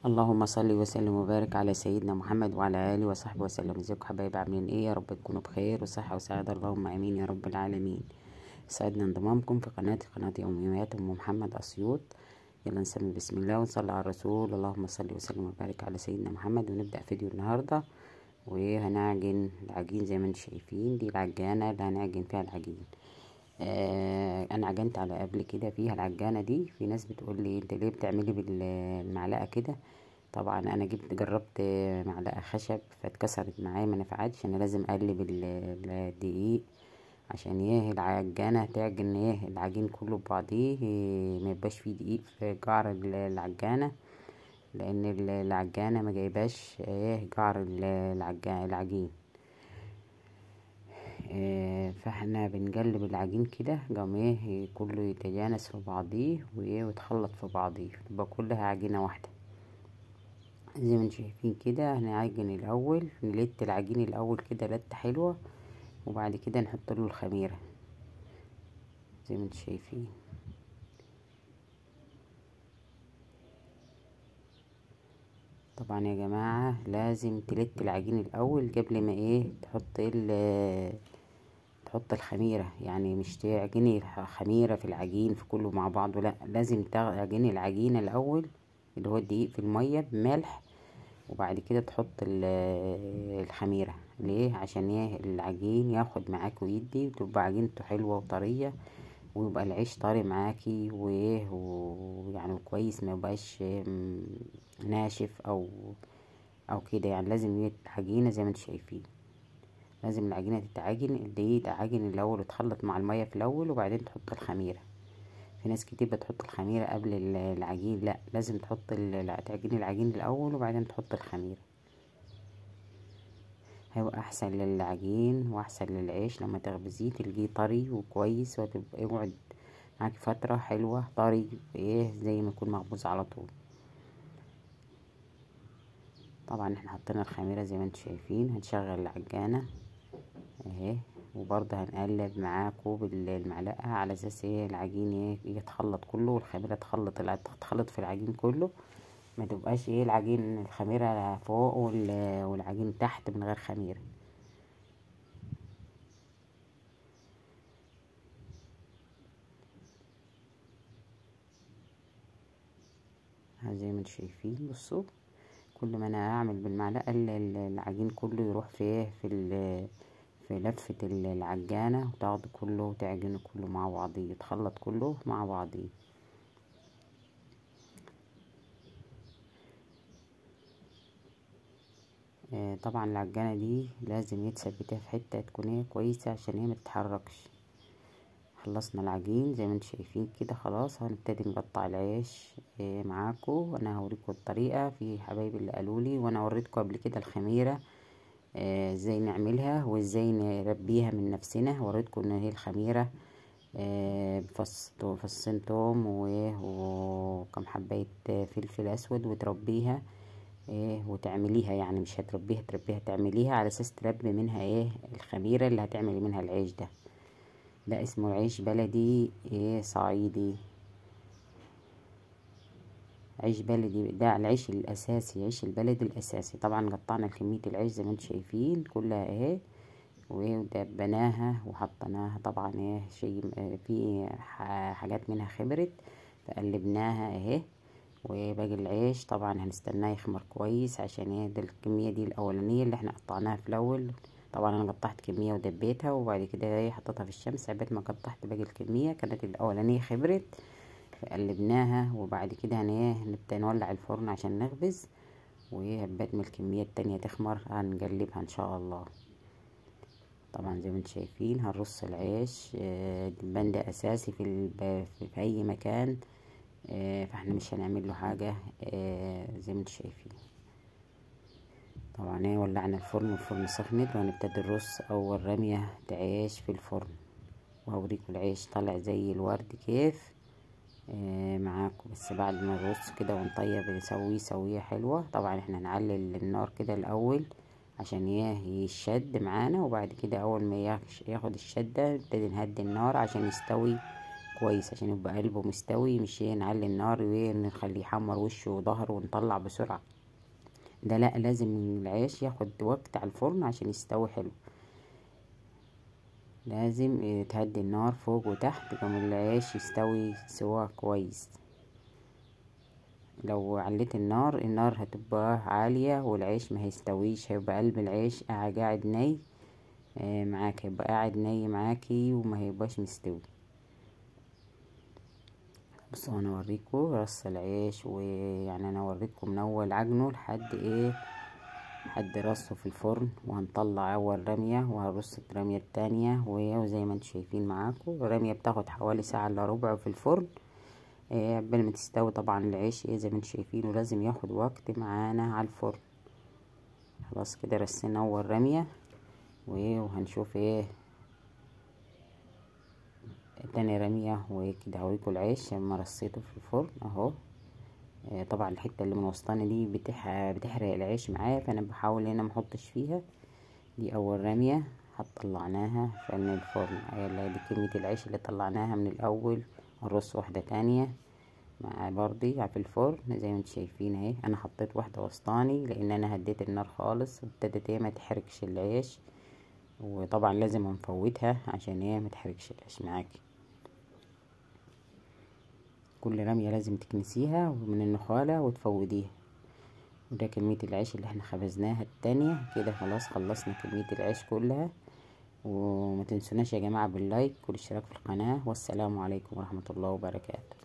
اللهم صل وسلم وبارك على سيدنا محمد وعلى اله وصحبه وسلم. ازيكم حبايبي، عاملين ايه؟ يا رب تكونوا بخير وصحه وسعاده، اللهم امين يا رب العالمين. سعدنا انضمامكم في قناه يوميات ام محمد اسيوط. يلا نسمي بسم الله ونصلي على الرسول. اللهم صل وسلم وبارك على سيدنا محمد. ونبدا فيديو النهارده وهنعجن العجين زي ما انتم شايفين. دي العجانه اللي هنعجن فيها العجين. انا عجنت على قبل كده فيها العجانه دي. في ناس بتقول لي انت ليه بتعملي بالمعلقه كده؟ طبعا انا جربت معلقه خشب فاتكسرت معايا، ما نفعتش. انا لازم اقلب الدقيق عشان العجانه تعجن العجين كله ببعضيه، ما يبقاش فيه دقيق في جعر العجانه، لان العجانه ما جايباش جعر العجين. فاحنا بنقلب العجين كده قام كله يتجانس في بعضيه ويتخلط في بعضيه، تبقى كلها عجينه واحده زي ما انتم شايفين كده. هنعجن الاول، نلت العجين الاول كده لته حلوه، وبعد كده نحط له الخميره زي ما انتم شايفين. طبعا يا جماعه لازم تلت العجين الاول قبل ما تحط الخميره. يعني مش تعجني خميره في العجين في كله مع بعضه، لا، لازم تعجني العجين الاول اللي هو الدقيق في الميه بملح، وبعد كده تحط الخميره. ليه؟ عشان العجين ياخد معاك ويدي، وتبقى عجينته حلوه وطريه، ويبقى العيش طري معاكي ويعني كويس، ما يبقاش ناشف او كده. يعني لازم العجينه زي ما انتم شايفين، لازم العجينه تتعجن، الدقيق يتعجن الاول وتخلط مع الميه في الاول، وبعدين تحط الخميره. في ناس كتير بتحط الخميره قبل العجين، لا، لازم تعجني العجين الاول وبعدين تحط الخميره. هيبقى احسن للعجين واحسن للعيش لما تخبزيه تلقيه طري وكويس، وتبقى يقعد معاكي فتره حلوه طري زي ما يكون مخبوز على طول. طبعا احنا حطينا الخميره زي ما انتم شايفين. هنشغل العجانه اهي، وبرضه هنقلب معاكم بالمعلقه على اساس العجين يتخلط كله، والخميره تخلط في العجين كله، ما تبقاش العجين الخميره فوق والعجين تحت من غير خميره. زي ما انتم شايفين. بصوا، كل ما انا اعمل بالمعلقه العجين كله يروح في لفه العجانه، وتاخده كله وتعجنه كله مع بعضيه، يتخلط كله مع بعضيه. طبعا العجانه دي لازم يتثبتها في حته تكون كويسه عشان هي ما تتحركش. خلصنا العجين زي ما انتم شايفين كده، خلاص هنبتدي نقطع العيش معاكم. وانا هوريكم الطريقه، في حبايبي اللي قالولي، وانا وريتكم قبل كده الخميره ازاي نعملها وازاي نربيها من نفسنا. وريتكم ان هي الخميره فصين توم وكم حبايه فلفل اسود، وتربيها وتعمليها. يعني مش هتربيها تعمليها على اساس تربي منها الخميره اللي هتعملي منها العيش ده. ده اسمه عيش بلدي صعيدي، عيش بلدي، ده العيش الاساسي، عيش البلدي الاساسي. طبعا قطعنا كميه العيش زي ما انتم شايفين كلها ودبناها وحطيناها. طبعا شيء في حاجات منها خبرت، فقلبناها وباقي العيش طبعا هنستناه يخمر كويس، عشان ده الكميه دي الاولانيه اللي احنا قطعناها في الاول. طبعا انا قطعت كميه ودبيتها، وبعد كده حطيتها في الشمس. عبال ما قطعت باقي الكميه كانت الاولانيه خبرت، فقلبناها. وبعد كده نبدا نولع الفرن عشان نخبز، وعبال ما الكميه التانية تخمر هنقلبها ان شاء الله. طبعا زي ما انتم شايفين هنرص العيش. الدبان ده اساسي في اي مكان، فاحنا مش هنعمل له حاجه زي ما انتم شايفين. طبعا ولعنا الفرن والفرن سخنت، وهنبتدي نرص اول رميه عيش في الفرن. وهوريكم العيش طالع زي الورد كيف معاكم. بس بعد ما نرص كده ونطيب نسويه سويه حلوه. طبعا احنا هنعلي النار كده الاول عشان يشد معانا، وبعد كده اول ما ياخد الشده نبتدي نهدي النار عشان يستوي كويس عشان يبقى قلبه مستوي، مش نعلي النار ونخليه يحمر وشه وظهره ونطلع بسرعة. ده لا، لازم العيش ياخد وقت على الفرن عشان يستوي حلو. لازم تهدي النار فوق وتحت قبل العيش يستوي سوا كويس. لو عليت النار هتبقى عالية والعيش ما هيستويش، هيبقى قلب العيش قاعد ني معاك، هيبقى قاعد ني معاكي وما هيبقاش مستوي. بصوا انا اوريكم رص العيش، ويعني انا اوريكم من اول عجنه لحد رصه في الفرن. وهنطلع اول رمية وهرص الرمية التانية، وزي ما انتم شايفين معاكم الرمية بتاخد حوالي ساعة الا ربع في الفرن قبل ما تستوي. طبعا العيش زي ما انتم شايفين ولازم ياخد وقت معانا على الفرن. خلاص كده رسينا اول رمية، وهنشوف تاني رمية. وكده هوريكم العيش لما رصيته في الفرن اهو. طبعا الحتة اللي من وسطاني دي بتحرق العيش معايا، فانا بحاول هنا محطش فيها. دي اول رمية طلعناها في الفرن. دي كمية العيش اللي طلعناها من الاول. هنرص واحدة تانية مع برضي في الفرن زي ما انتم شايفين اهي. انا حطيت واحدة وسطاني لان انا هديت النار خالص وابتدت ما تحرقش العيش، وطبعا لازم نفوتها عشان ما تحرقش العيش معاكي. كل رمية لازم تكنسيها من النخالة وتفوديها. وده كمية العيش اللي احنا خبزناها التانية. كده خلاص خلصنا كمية العيش كلها. وما تنسوناش يا جماعة باللايك والاشتراك في القناة، والسلام عليكم ورحمة الله وبركاته.